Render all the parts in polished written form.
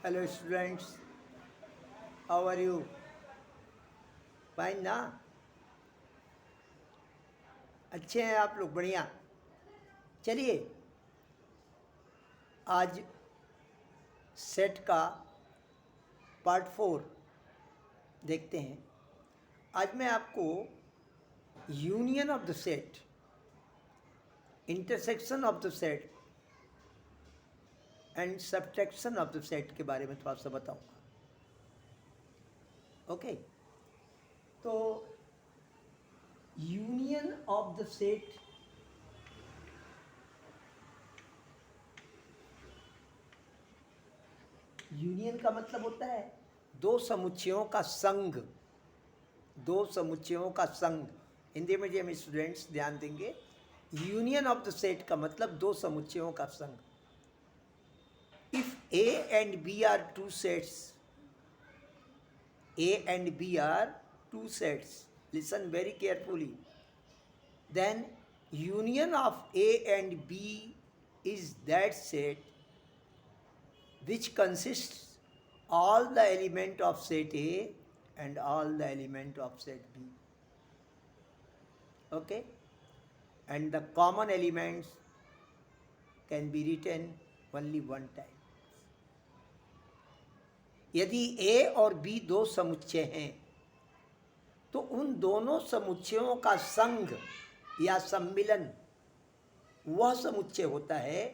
Hello students, how are you? Fine ना? अच्छे हैं आप लोग? बढ़िया। चलिए आज सेट का पार्ट 4 देखते हैं। आज मैं आपको union of the set, intersection of the set and subtraction of the set के बारे में थोड़ा सा बताऊंगा। ओके, तो union of the set union का मतलब होता है दो समुच्चयों का संघ। दो समुच्चयों का संघ हिंदी मीडियम स्टूडेंट्स ध्यान देंगे। यूनियन ऑफ द सेट का मतलब दो समुच्चयों का संघ। If A and B are two sets, A and B are two sets, listen very carefully, then union of A and B is that set which consists all the element of set A and all the element of set B. Okay, and the common elements can be written only one time. यदि A और B दो समुच्चय हैं तो उन दोनों समुच्चयों का संघ या सम्मिलन वह समुच्चय होता है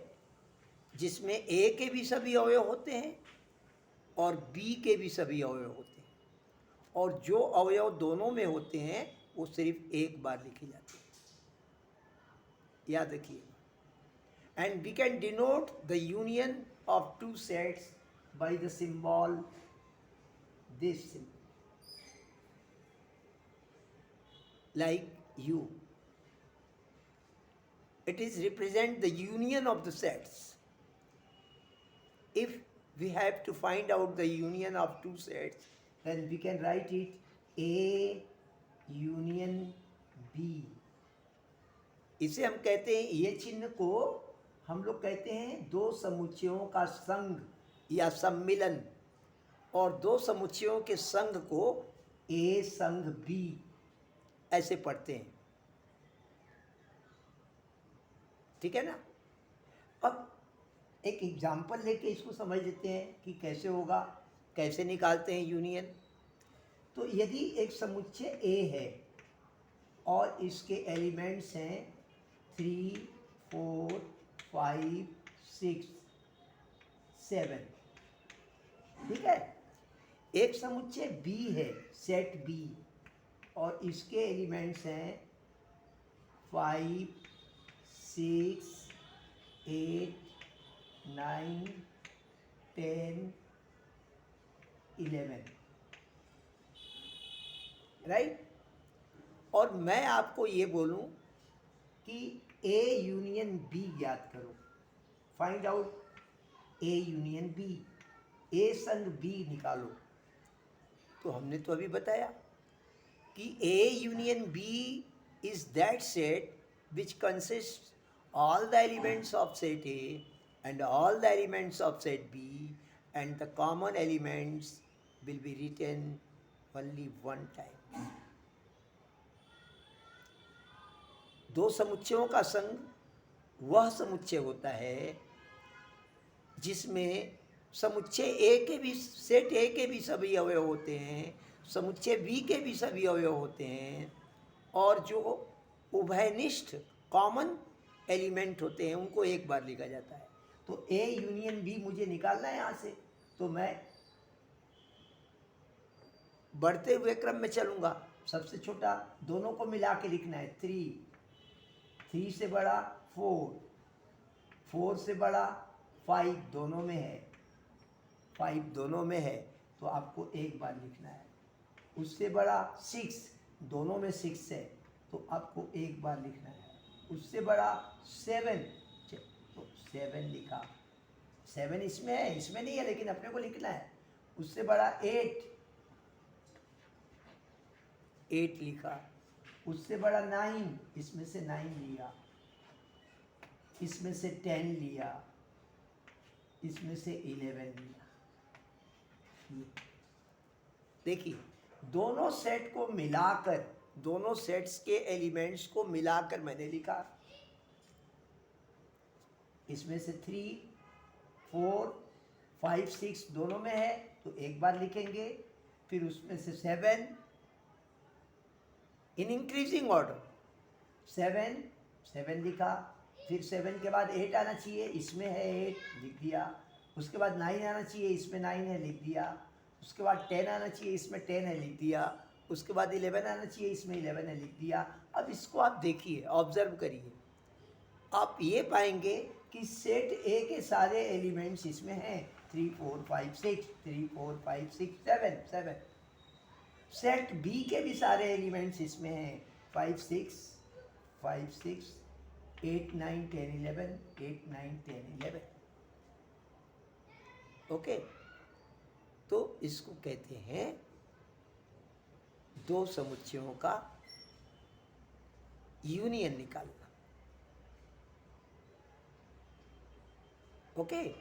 जिसमें A के भी सभी अवयव होते हैं और B के भी सभी अवयव होते हैं, और जो अवयव दोनों में होते हैं वो सिर्फ एक बार लिखे जाते हैं। याद रखिए। And we can denote the union of two sets by the symbol this symbol, like U. It is represent the union of the sets. If we have to find out the union of two sets, then we can write it A union B. इसे हम कहते हैं, ये चिन्ह को हम लोग कहते हैं दो समुच्चयों का संघ या सम्मिलन, और दो समुच्चयों के संघ को A संघ B ऐसे पढ़ते हैं। ठीक है ना? अब एक एग्जाम्पल लेके इसको समझ लेते हैं कि कैसे होगा, कैसे निकालते हैं यूनियन। तो यदि एक समुच्चय A है और इसके एलिमेंट्स हैं 3, 4, 5, 6, 7, ठीक है। एक समुच्चय B है, सेट B, और इसके एलिमेंट्स हैं 5, 6, 8, 9, 10, 11, राइट। और मैं आपको ये बोलूं कि A यूनियन B ज्ञात करो, find out A union B, A संग B निकालो। तो हमने तो अभी बताया कि A union B is that set which consists all the elements of set A and all the elements of set B, and the common elements will be written only one time. दो समुच्चयों का संघ वह समुच्चय होता है जिसमें समुच्चय ए के भी, सेट ए के भी सभी अवयव होते हैं, समुच्चय बी के भी सभी अवयव होते हैं, और जो उभयनिष्ठ कॉमन एलिमेंट होते हैं उनको एक बार लिखा जाता है। तो ए यूनियन बी मुझे निकालना है यहाँ से, तो मैं बढ़ते हुए क्रम में चलूँगा। सबसे छोटा दोनों को मिला के लिखना है 3 से बड़ा 4 से बड़ा 5, दोनों में है 5, दोनों में है, तो आपको एक बार लिखना है। उससे बड़ा 6, दोनों में 6 है, तो आपको एक बार लिखना है। उससे बड़ा 7, तो 7 लिखा, 7 इसमें है, इसमें नहीं है, लेकिन अपने को लिखना है। उससे बड़ा 8 लिखा। उससे बड़ा 9, इसमें से 9 लिया, इसमें से 10 लिया, इसमें से 11 लिया। देखिए, दोनों सेट को मिलाकर, दोनों सेट्स के एलिमेंट्स को मिलाकर मैंने लिखा। इसमें से 3, 4, 5, 6 दोनों में है तो एक बार लिखेंगे, फिर उसमें से 7 इन इंक्रीजिंग ऑर्डर, 7 लिखा, फिर 7 के बाद 8 आना चाहिए, इसमें है 8 लिख दिया, उसके बाद 9 आना चाहिए, इसमें 9 है लिख दिया, उसके बाद 10 आना चाहिए, इसमें 10 है लिख दिया, उसके बाद 11 आना चाहिए, इसमें 11 है लिख दिया। अब इसको आप देखिए, ऑब्जर्व करिए, आप ये पाएंगे कि सेट ए के सारे एलिमेंट्स इसमें हैं, 3, 4, 5, 6, 3, 4, 5, 6, 7। सेट बी के भी सारे एलिमेंट्स इसमें हैं, 5, 6, 8, 9, 10, 11, 8, 9, 10, 11। ओके, तो इसको कहते हैं दो समुच्चयों का यूनियन निकालना। Okay,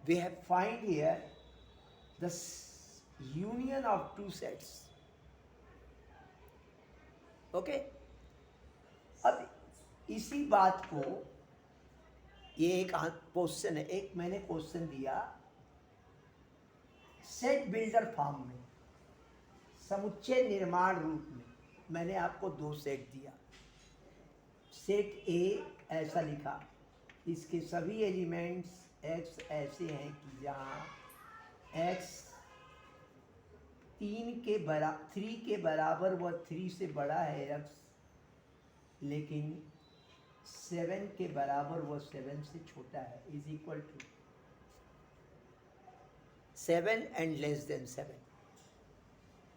we have find here the union of two sets. Okay, अब इसी बात को, ये एक क्वेश्चन है, एक मैंने क्वेश्चन दिया सेट बिल्डर फॉर्म में, समुच्चय निर्माण रूप में मैंने आपको 2 सेट दिया। सेट ए ऐसा लिखा, इसके सभी एलिमेंट्स x ऐसे हैं कि जहाँ x 3 के बराबर व 3 से बड़ा है x, लेकिन 7 के बराबर व 7 से छोटा है, is equal to 7 and less than 7।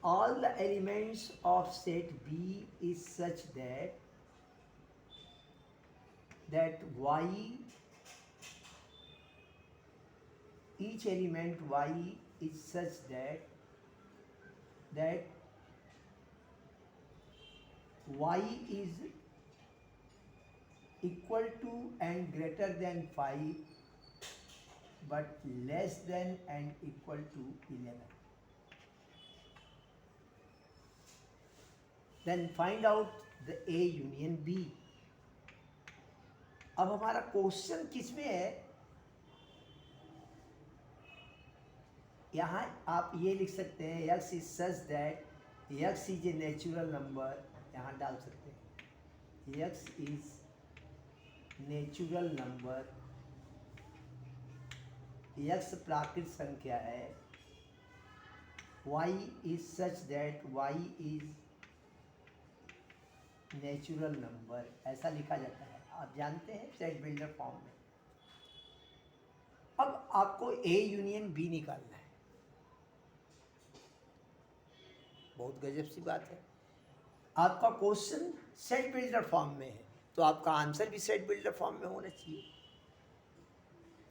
All the elements of set B is such that y, each element y is such that y is equal to and greater than 5 but less than and equal to 11. Then find out the A union B. अब हमारा question किस में है, यहाँ आप ये लिख सकते हैं x is such that x is a natural number, यहाँ डाल सकते हैं x is natural number, x प्राकृत संख्या है, y is such that y is natural number, ऐसा लिखा जाता है, आप जानते हैं सेट बिल्डर फॉर्म में। अब आपको ए यूनियन बी निकालना है, बहुत गजब सी बात है। आपका क्वेश्चन सेट बिल्डर फॉर्म में है तो आपका आंसर भी सेट बिल्डर फॉर्म में होना चाहिए।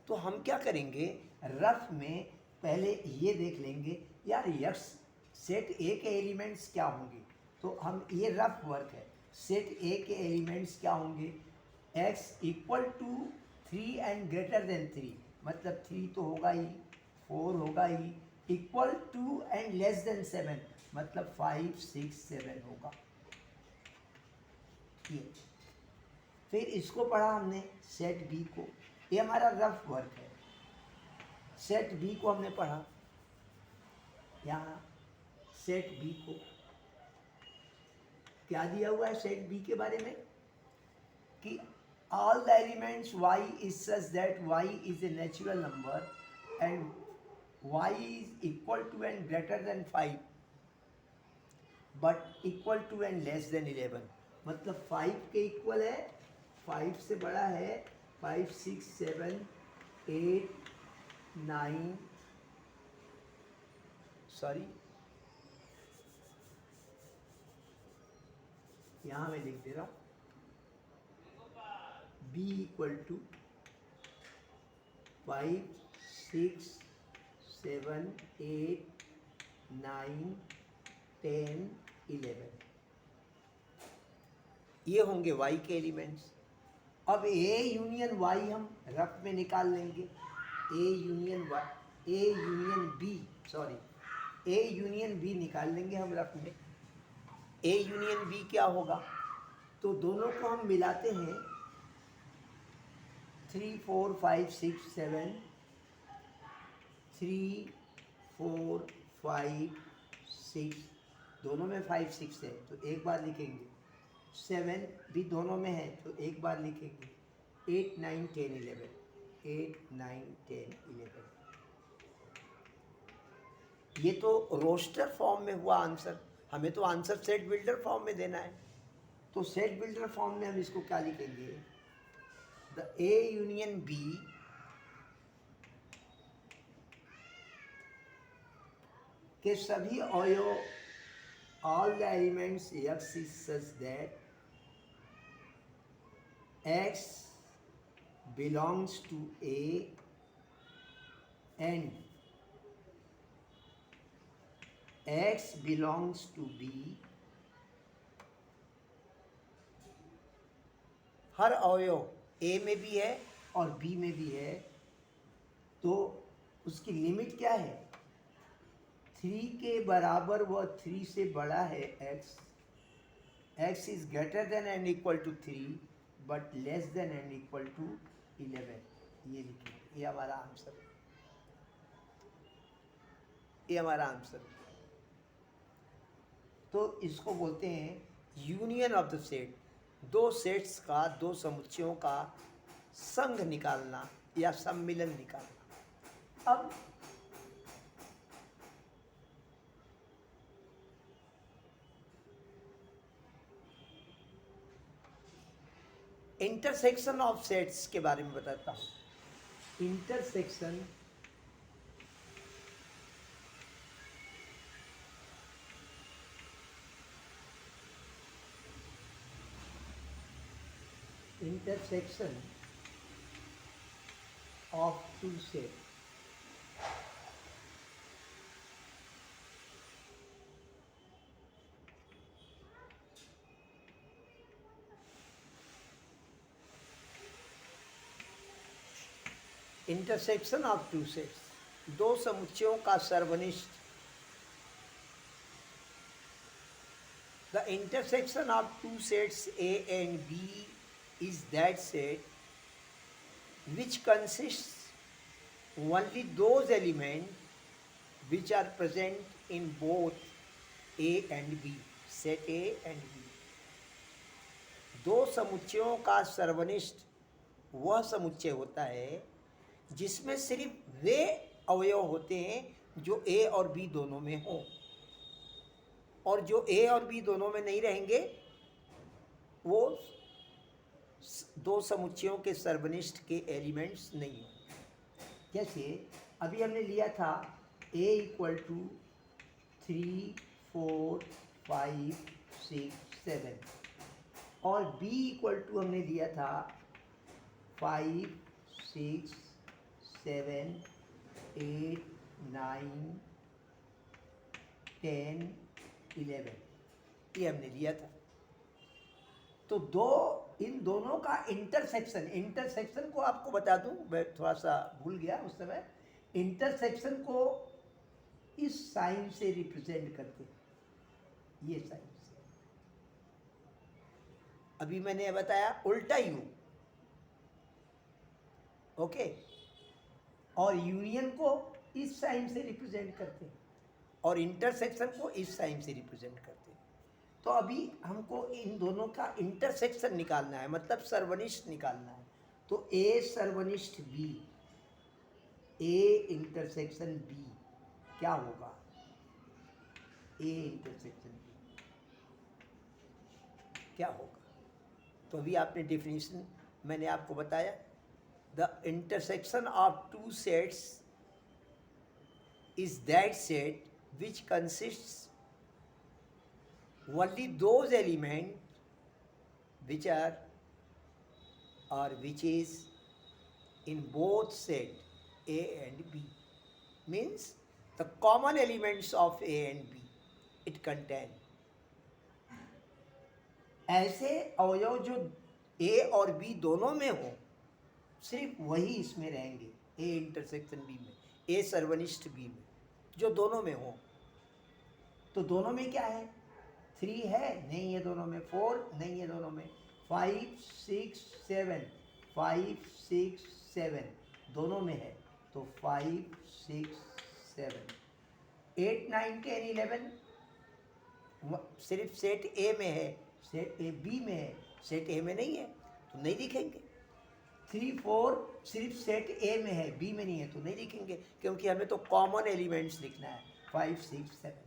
तो हम क्या करेंगे, रफ में पहले ये देख लेंगे यार यक्स सेट ए के एलिमेंट्स क्या होंगे, तो हम ये रफ वर्क है, सेट ए के एलिमेंट्स क्या होंगे, x equal to 3 and greater than 3, मतलब 3 तो होगा ही, 4 होगा ही, equal to and less than 7, मतलब 5, 6, 7 होगा। ये फिर इसको पढ़ा हमने सेट बी को, ये हमारा रफ वर्क है। सेट बी को हमने पढ़ा, यहाँ सेट बी को क्या दिया हुआ है सेट बी के बारे में कि all the elements y is such that y is a natural number and y is equal to and greater than 5 but equal to and less than 11, मतलब 5 के इक्वल है, 5 से बड़ा है, 5, 6, 7, 8, 9, सॉरी यहाँ मैं लिख दे रहा हूँ b इक्वल टू 5, 6, 7, 8, 9, 10, 11, ये होंगे y के एलिमेंट्स। अब a यूनियन y हम रफ में निकाल लेंगे, a union y, A union B, sorry, A union B निकाल लेंगे हम रफ में। ए यूनियन बी क्या होगा, तो दोनों को हम मिलाते हैं, 3 4 5 6 7, 3 4 5 6, दोनों में 5 6 है तो एक बार लिखेंगे, 7 भी दोनों में है तो एक बार लिखेंगे, 8 9 10 11, 8 9 10 11। ये तो रोस्टर फॉर्म में हुआ आंसर, हमें तो आंसर सेट बिल्डर फॉर्म में देना है। तो सेट बिल्डर फॉर्म में हम इसको क्या लिखेंगे, द ए यूनियन बी के सभी अवयव, all the elements x is such that x belongs to A and x belongs to B. हर अवयव ए में भी है और बी में भी है, तो उसकी लिमिट क्या है, 3 के बराबर व 3 से बड़ा है X, X is greater than and equal to 3 but less than and equal to 11। ये लिखिए, ये हमारा आंसर है, ये हमारा आंसर है। तो इसको बोलते हैं यूनियन ऑफ द सेट, दो सेट्स का, दो समुच्चयों का संघ निकालना या सम्मिलन निकालना। अब इंटरसेक्शन ऑफ सेट्स के बारे में बताता हूं। Intersection of two sets, intersection of two sets, दो समुच्चयों का सर्वनिष्ठ। The intersection of two sets A and B is that set which consists only those elements which are present in both A and B, set A and B। दो समुच्चयों का सर्वनिष्ठ वह समुच्चय होता है जिसमें सिर्फ वे अवयव होते हैं जो A और B दोनों में हों, और जो A और B दोनों में नहीं रहेंगे वो दो समुच्चयों के सर्वनिष्ठ के एलिमेंट्स नहीं हों। जैसे अभी हमने लिया था A इक्वल टू 3 4 5 6 7 और B इक्वल टू हमने लिया था 5 6 7 8 9 10 11, ये हमने लिया था। तो इन दोनों का इंटरसेक्शन को आपको बता दूं, मैं थोड़ा सा भूल गया उस समय, इंटरसेक्शन को इस साइन से रिप्रेजेंट करते हैं, ये साइन से। अभी मैंने बताया उल्टा यू, ओके, और यूनियन को इस साइन से रिप्रेजेंट करते हैं और इंटरसेक्शन को इस साइन से रिप्रेजेंट करते हैं। तो अभी हमको इन दोनों का इंटरसेक्शन निकालना है, मतलब सर्वनिष्ठ निकालना है। तो ए सर्वनिष्ठ बी, ए इंटरसेक्शन बी क्या होगा, ए इंटरसेक्शन बी क्या होगा। तो अभी आपने डेफिनेशन मैंने आपको बताया, the intersection of two sets is that set which consists only those elements which are or which is in both set A and B, means the common elements of A and B it contain। ऐसे अवयव जो A और B दोनों में हो, सिर्फ वही इसमें रहेंगे, A इंटरसेक्शन B में। ए सर्वनिष्ठ बी में, जो दोनों में हो। तो दोनों में क्या है, 3 है नहीं है दोनों में, 4 नहीं है दोनों में, 5 6 7, 5 6 7 दोनों में है, तो 5 6 7, 8 9 10 11 सिर्फ सेट ए में है, सेट ए बी में है, सेट ए में नहीं है तो नहीं लिखेंगे। 3 4 सिर्फ सेट ए में है, बी में नहीं है तो नहीं लिखेंगे, क्योंकि हमें तो कॉमन एलिमेंट्स लिखना है। 5 6 7,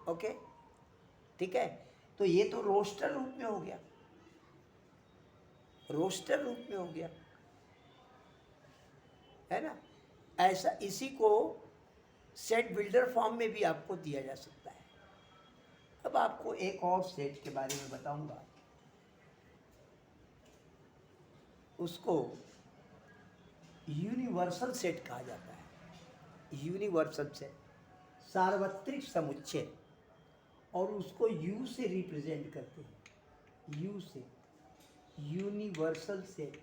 ओके, ठीक है। तो ये तो रोस्टर रूप में हो गया, रोस्टर रूप में हो गया, है ना। ऐसा इसी को सेट बिल्डर फॉर्म में भी आपको दिया जा सकता है। अब आपको एक और सेट के बारे में बताऊंगा, उसको यूनिवर्सल सेट कहा जाता है। यूनिवर्सल सेट, सार्वत्रिक समुच्चय, और उसको यू से रिप्रेजेंट करते हैं, यू से, यूनिवर्सल सेट।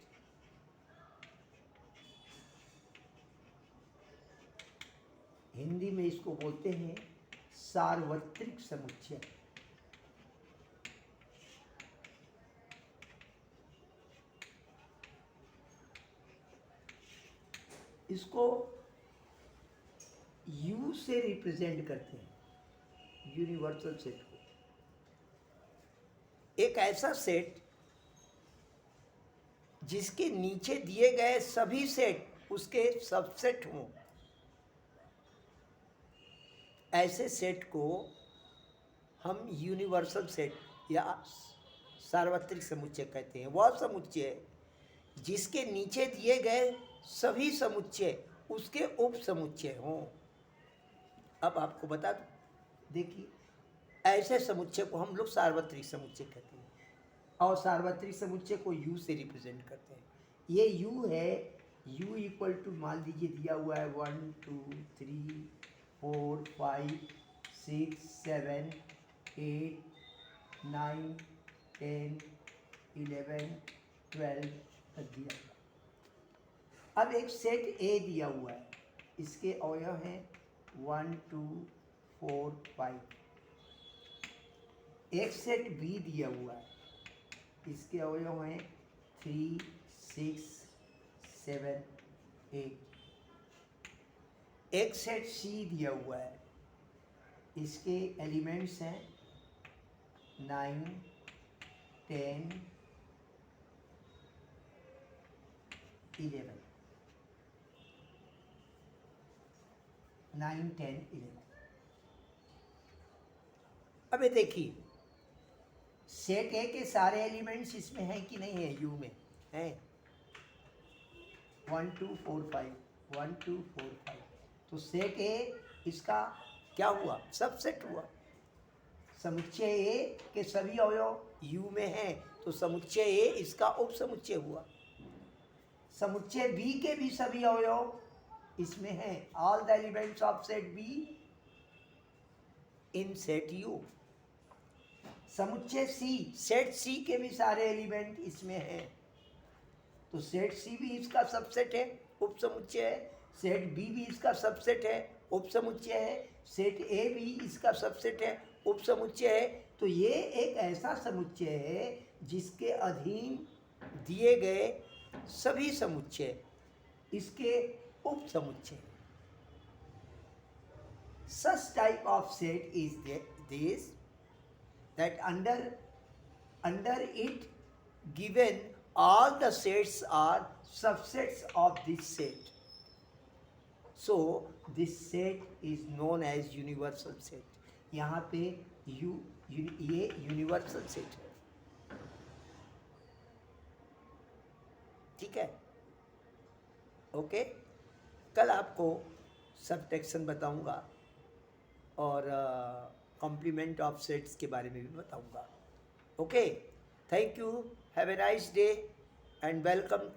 हिंदी में इसको बोलते हैं सार्वत्रिक समुच्चय। इसको यू से रिप्रेजेंट करते हैं, यूनिवर्सल सेट को। एक ऐसा सेट जिसके नीचे दिए गए सभी सेट उसके सबसेट हों, ऐसे सेट को हम यूनिवर्सल सेट या सार्वत्रिक समुच्चय कहते हैं। वह समुच्चय जिसके नीचे दिए गए सभी समुच्चय उसके उप समुच्चय हों। अब आपको बता दूं, देखिए, ऐसे समुच्चय को हम लोग सार्वत्रिक समुच्चय कहते हैं, और सार्वत्रिक समुच्चय को यू से रिप्रेजेंट करते हैं। ये यू है, यू इक्वल टू, मान लीजिए दिया हुआ है 1 2 3 4 5 6 7 8 9 10 11 12 तक दिया हुआ। अब एक सेट ए दिया हुआ है, इसके अवयव हैं 1 2 4 5। एक सेट बी दिया हुआ है, इसके अवयव हैं 3 6 7 8। एक सेट सी दिया हुआ है, इसके एलिमेंट्स हैं 9 10 11, 9 10 11। अब ये देखिए, सेट ए के सारे एलिमेंट्स इसमें हैं कि नहीं है, यू में हैं, 1 2 4 5, 1 2 4 5। तो सेट ए इसका क्या हुआ, सबसेट हुआ। समुच्चय ए के सभी अवयव यू में हैं, तो समुच्चय ए इसका उप समुच्चय हुआ। समुच्चय बी के भी सभी अवयव इसमें हैं, all the elements of set be in set you. समुच्चय सी, सेट सी के भी सारे एलिमेंट इसमें हैं, तो सेट सी भी इसका सबसेट है, उप समुच्चय है। सेट बी भी इसका सबसेट है, उप समुच्चय है। सेट ए भी इसका सबसेट है, उप समुच्चय है। तो ये एक ऐसा समुच्चय है जिसके अधीन दिए गए सभी समुच्चय इसके उप समुच्चय। Such type of set is this, that under it given all the sets are subsets of this set. So this set is known as universal set. यहाँ पे ये यूनिवर्सल सेट है, ठीक है, ओके। कल आपको सबटेक्शन बताऊंगा और कॉम्प्लीमेंट ऑफ सेट्स के बारे में भी बताऊंगा। Okay, thank you, have a nice day and welcome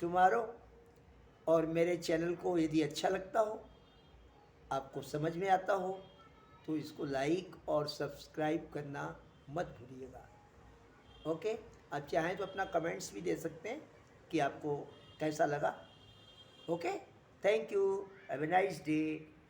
tomorrow. और मेरे चैनल को यदि अच्छा लगता हो, आपको समझ में आता हो, तो इसको लाइक और सब्सक्राइब करना मत भूलिएगा। ओके, आप चाहें तो अपना कमेंट्स भी दे सकते हैं, कि आपको कैसा लगा। Okay, thank you, have a nice day.